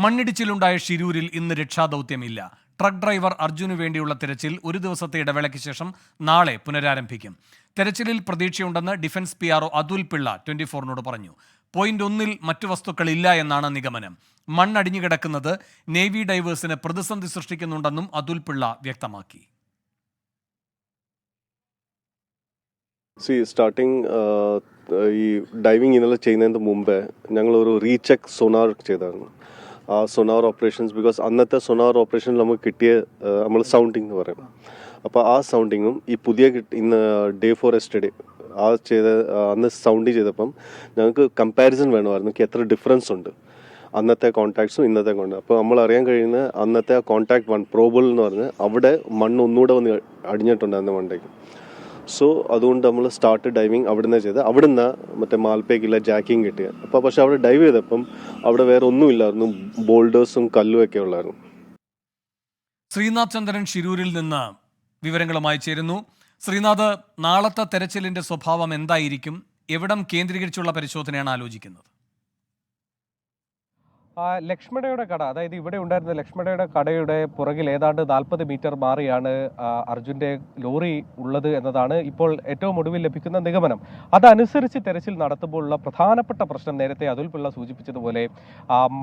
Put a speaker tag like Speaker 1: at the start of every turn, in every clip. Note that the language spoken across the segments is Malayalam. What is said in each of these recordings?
Speaker 1: മണ്ണിടിച്ചിലുണ്ടായ ഷിരൂരിൽ ഇന്ന് രക്ഷാദൗത്യമില്ല. ട്രക്ക് ഡ്രൈവർ അർജുനു വേണ്ടിയുള്ള തെരച്ചിൽ ഒരു ദിവസത്തെ ഇടവേളയ്ക്ക് ശേഷം നാളെ പുനരാരംഭിക്കും. തെരച്ചിലിൽ പ്രതീക്ഷയുണ്ടെന്ന് ഡിഫൻസ് PRO അതുൽ പിള്ള 24-നോട് പറഞ്ഞു. പോയിന്റ് 1-ൽ മറ്റു വസ്തുക്കളില്ല എന്നാണ് നിഗമനം. മണ്ണടിഞ്ഞുകിടക്കുന്നത് നേവി ഡൈവേഴ്സിന് പ്രതിസന്ധി സൃഷ്ടിക്കുന്നുണ്ടെന്നും അതുൽ പിള്ള വ്യക്തമാക്കി.
Speaker 2: സ്റ്റാർട്ടിങ് ഈ ഡൈവിംഗ് ഇന്നലെ ചെയ്യുന്നതിന് മുമ്പേ ഞങ്ങൾ ഒരു റീചെക്ക് സോണാർ ചെയ്തായിരുന്നു. ആ സോണാർ ഓപ്പറേഷൻസ് ബിക്കോസ് അന്നത്തെ സോണാർ ഓപ്പറേഷനിൽ നമുക്ക് കിട്ടിയ നമ്മൾ സൗണ്ടിങ് എന്ന് പറയും. അപ്പോൾ ആ സൗണ്ടിങ്ങും ഈ പുതിയ ഇന്ന് ഡേ 4 എസ്റ്റഡേ അന്ന് സൗണ്ട് ചെയ്തപ്പം ഞങ്ങൾക്ക് കമ്പാരിസൺ വേണമായിരുന്നു എത്ര ഡിഫറൻസ് ഉണ്ട് അന്നത്തെ കോൺടാക്ട്സും ഇന്നത്തെ കോൺടാക്ട്. അപ്പോൾ നമ്മൾ അറിയാൻ കഴിയുന്ന അന്നത്തെ കോൺടാക്ട് 1 പ്രോബിൾ എന്ന് പറഞ്ഞ് അവിടെ മണ്ണ് ഒന്നുകൂടെ വന്ന് അടിഞ്ഞിട്ടുണ്ട് മണ്ടേക്ക്. സോ അതുകൊണ്ട് നമ്മൾ സ്റ്റാർട്ട് ഡൈവിങ് അവിടെ നിന്ന് ചെയ്ത് അവിടെ നിന്ന് മറ്റേ മാൽപ്പേക്കില്ല ജാക്കിങ് കിട്ടിയത്. അപ്പോൾ പക്ഷെ അവിടെ ഡൈവ് ചെയ്തപ്പം അവിടെ വേറെ ഒന്നുമില്ലായിരുന്നു, ബോൾഡേഴ്സും കല്ലും ഒക്കെ ഉള്ളായിരുന്നു.
Speaker 1: ശ്രീനാഥ് ചന്ദ്രൻ ഷിരൂരിൽ നിന്ന് വിവരങ്ങളുമായി ചേരുന്നു. ശ്രീനാഥ്, നാളത്തെ തെരച്ചിലിന്റെ സ്വഭാവം എന്തായിരിക്കും? എവിടം കേന്ദ്രീകരിച്ചുള്ള പരിശോധനയാണ് ആലോചിക്കുന്നത്?
Speaker 3: ലക്ഷ്മണയുടെ കട, അതായത് ഇവിടെ ഉണ്ടായിരുന്ന ലക്ഷ്മണയുടെ കടയുടെ പുറകിൽ ഏതാണ്ട് 40 മീറ്റർ മാറിയാണ് അർജുൻ്റെ ലോറി ഉള്ളത് എന്നതാണ് ഇപ്പോൾ ഏറ്റവും ഒടുവിൽ ലഭിക്കുന്ന നിഗമനം. അതനുസരിച്ച് തെരച്ചിൽ നടത്തുമ്പോഴുള്ള പ്രധാനപ്പെട്ട പ്രശ്നം നേരത്തെ അതുൽ പിള്ള സൂചിപ്പിച്ചതുപോലെ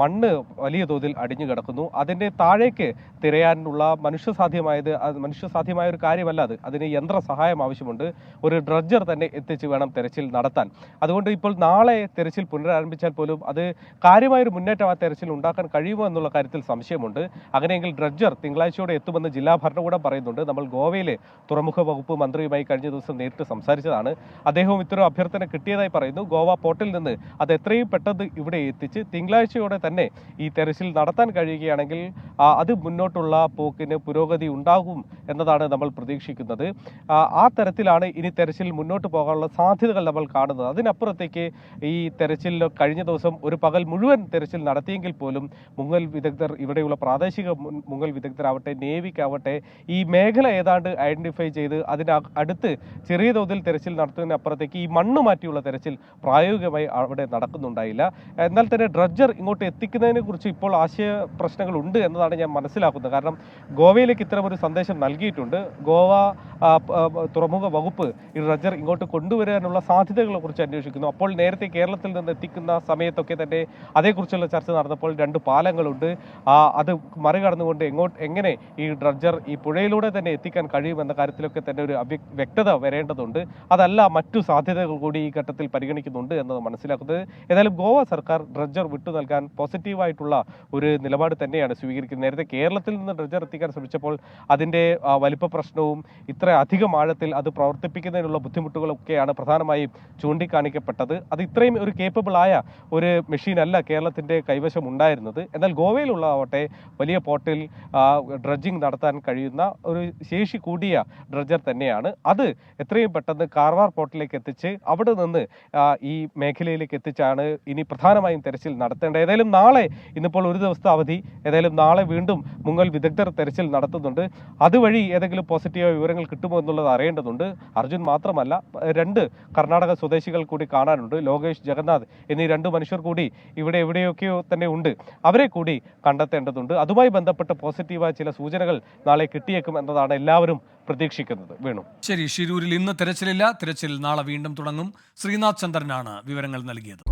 Speaker 3: മണ്ണ് വലിയ തോതിൽ അടിഞ്ഞു കിടക്കുന്നു. അതിൻ്റെ താഴേക്ക് തിരയാനുള്ള മനുഷ്യസാധ്യമായ ഒരു കാര്യമല്ല അത്. അതിന് യന്ത്ര സഹായം ആവശ്യമുണ്ട്. ഒരു ഡ്രഡ്ജർ തന്നെ എത്തിച്ച് വേണം തെരച്ചിൽ നടത്താൻ. അതുകൊണ്ട് ഇപ്പോൾ നാളെ തെരച്ചിൽ പുനരാരംഭിച്ചാൽ പോലും അത് കാര്യമായൊരു മുന്നേറ്റം തെരച്ചിൽ ഉണ്ടാക്കാൻ കഴിയുമോ എന്നുള്ള കാര്യത്തിൽ സംശയമുണ്ട്. അങ്ങനെയെങ്കിൽ ഡ്രഡ്ജർ തിങ്കളാഴ്ചയോടെ എത്തുമെന്ന് ജില്ലാ ഭരണകൂടം പറയുന്നുണ്ട്. നമ്മൾ ഗോവയിലെ തുറമുഖ വകുപ്പ് മന്ത്രിയുമായി കഴിഞ്ഞ ദിവസം നേരിട്ട് സംസാരിച്ചതാണ്. അദ്ദേഹവും ഇത്തരം അഭ്യർത്ഥന കിട്ടിയതായി പറയുന്നു. ഗോവ പോർട്ടിൽ നിന്ന് അത് എത്രയും പെട്ടെന്ന് ഇവിടെ എത്തിച്ച് തിങ്കളാഴ്ചയോടെ തന്നെ ഈ തെരച്ചിൽ നടത്താൻ കഴിയുകയാണെങ്കിൽ അത് മുന്നോട്ടുള്ള പോക്കിന് പുരോഗതി ഉണ്ടാകും എന്നതാണ് നമ്മൾ പ്രതീക്ഷിക്കുന്നത്. ആ തരത്തിലാണ് ഇനി തെരച്ചിൽ മുന്നോട്ട് പോകാനുള്ള സാധ്യതകൾ നമ്മൾ കാണുന്നത്. അതിനപ്പുറത്തേക്ക് ഈ തെരച്ചിൽ കഴിഞ്ഞ ദിവസം ഒരു പകൽ മുഴുവൻ തെരച്ചിൽ നടത്തിയെങ്കിൽ പോലും മുങ്ങൽ വിദഗ്ധർ, ഇവിടെയുള്ള പ്രാദേശിക മുങ്ങൽ വിദഗ്ധരാവട്ടെ നേവിക്കാവട്ടെ ഈ മേഖല ഏതാണ്ട് ഐഡന്റിഫൈ ചെയ്ത് അതിന് അടുത്ത് ചെറിയ തോതിൽ തെരച്ചിൽ നടത്തുന്നതിനപ്പുറത്തേക്ക് ഈ മണ്ണ് മാറ്റിയുള്ള തെരച്ചിൽ പ്രായോഗികമായി അവിടെ നടക്കുന്നുണ്ടായില്ല. എന്നാൽ തന്നെ ഡ്രഡ്ജർ ഇങ്ങോട്ട് എത്തിക്കുന്നതിനെ കുറിച്ച് ഇപ്പോൾ ആശയ പ്രശ്നങ്ങളുണ്ട് എന്നതാണ് ഞാൻ മനസ്സിലാക്കുന്നത്. കാരണം ഗോവയിലേക്ക് ഇത്തരമൊരു സന്ദേശം നൽകിയിട്ടുണ്ട്. ഗോവ തുറമുഖ വകുപ്പ് ഈ ഡ്രഡ്ജർ ഇങ്ങോട്ട് കൊണ്ടുവരാനുള്ള സാധ്യതകളെ കുറിച്ച് അന്വേഷിക്കുന്നു. അപ്പോൾ നേരത്തെ കേരളത്തിൽ നിന്ന് എത്തിക്കുന്ന സമയത്തൊക്കെ തന്നെ അതേക്കുറിച്ചുള്ള ചർച്ച നടന്നപ്പോൾ 2 പാലങ്ങളുണ്ട്. അത് മറികടന്നുകൊണ്ട് എങ്ങനെ ഈ ഡ്രഡ്ജർ ഈ പുഴയിലൂടെ തന്നെ എത്തിക്കാൻ കഴിയുമെന്ന കാര്യത്തിലൊക്കെ തന്നെ ഒരു വ്യക്തത വരേണ്ടതുണ്ട്. അതല്ല, മറ്റു സാധ്യതകൾ കൂടി ഈ ഘട്ടത്തിൽ പരിഗണിക്കുന്നുണ്ട് എന്നത് മനസ്സിലാക്കുന്നത്. ഏതായാലും ഗോവ സർക്കാർ ഡ്രഡ്ജർ വിട്ടു നൽകാൻ പോസിറ്റീവായിട്ടുള്ള ഒരു നിലപാട് തന്നെയാണ് സ്വീകരിക്കുന്നത്. നേരത്തെ കേരളത്തിൽ നിന്ന് ഡ്രഡ്ജർ എത്തിക്കാൻ ശ്രമിച്ചപ്പോൾ അതിൻ്റെ വലിപ്പ പ്രശ്നവും ഇത്ര അധികം ആഴത്തിൽ അത് പ്രവർത്തിപ്പിക്കുന്നതിനുള്ള ബുദ്ധിമുട്ടുകളൊക്കെയാണ് പ്രധാനമായും ചൂണ്ടിക്കാണിക്കപ്പെട്ടത്. അത് ഇത്രയും ഒരു കേപ്പബിൾ ആയ ഒരു മെഷീൻ അല്ല കേരളത്തിൻ്റെ കൈവശം ഉണ്ടായിരുന്നത്. എന്നാൽ ഗോവയിലുള്ളതാവട്ടെ വലിയ പോർട്ടിൽ ഡ്രഡ്ജിങ് നടത്താൻ കഴിയുന്ന ഒരു ശേഷി കൂടിയ ഡ്രഡ്ജർ തന്നെയാണ്. അത് എത്രയും പെട്ടെന്ന് കാർവാർ പോർട്ടിലേക്ക് എത്തിച്ച് അവിടെ നിന്ന് ഈ മേഖലയിലേക്ക് എത്തിച്ചാണ് ഇനി പ്രധാനമായും തെരച്ചിൽ നടത്തേണ്ടത്. ഏതായാലും നാളെ, ഇന്നിപ്പോൾ ഒരു ദിവസത്തെ അവധി, ഏതായാലും നാളെ വീണ്ടും മുങ്ങൽ വിദഗ്ധർ തെരച്ചിൽ നടത്തുന്നുണ്ട്. അതുവഴി ഏതെങ്കിലും പോസിറ്റീവ് വിവരങ്ങൾ കിട്ടുമോ എന്നുള്ളത് അറിയേണ്ടതുണ്ട്. അർജുൻ മാത്രമല്ല, 2 കർണാടക സ്വദേശികൾ കൂടി കാണാനുണ്ട്. ലോകേഷ്, ജഗന്നാഥ് എന്നീ 2 മനുഷ്യർ കൂടി ഇവിടെ എവിടെയൊക്കെയോ തന്നെ ഉണ്ട്. അവരെ കൂടി കണ്ടെത്തേണ്ടതുണ്ട്. അതുമായി ബന്ധപ്പെട്ട പോസിറ്റീവായ ചില സൂചനകൾ നാളെ കിട്ടിയേക്കും എന്നതാണ് എല്ലാവരും പ്രതീക്ഷിക്കുന്നത്. വേണു,
Speaker 1: ശരി. ഷിരൂരിൽ ഇന്ന് തെരച്ചിലില്ല. തെരച്ചിൽ നാളെ വീണ്ടും തുടങ്ങും. ശ്രീനാഥ് ചന്ദ്രനാണ് വിവരങ്ങൾ നൽകിയത്.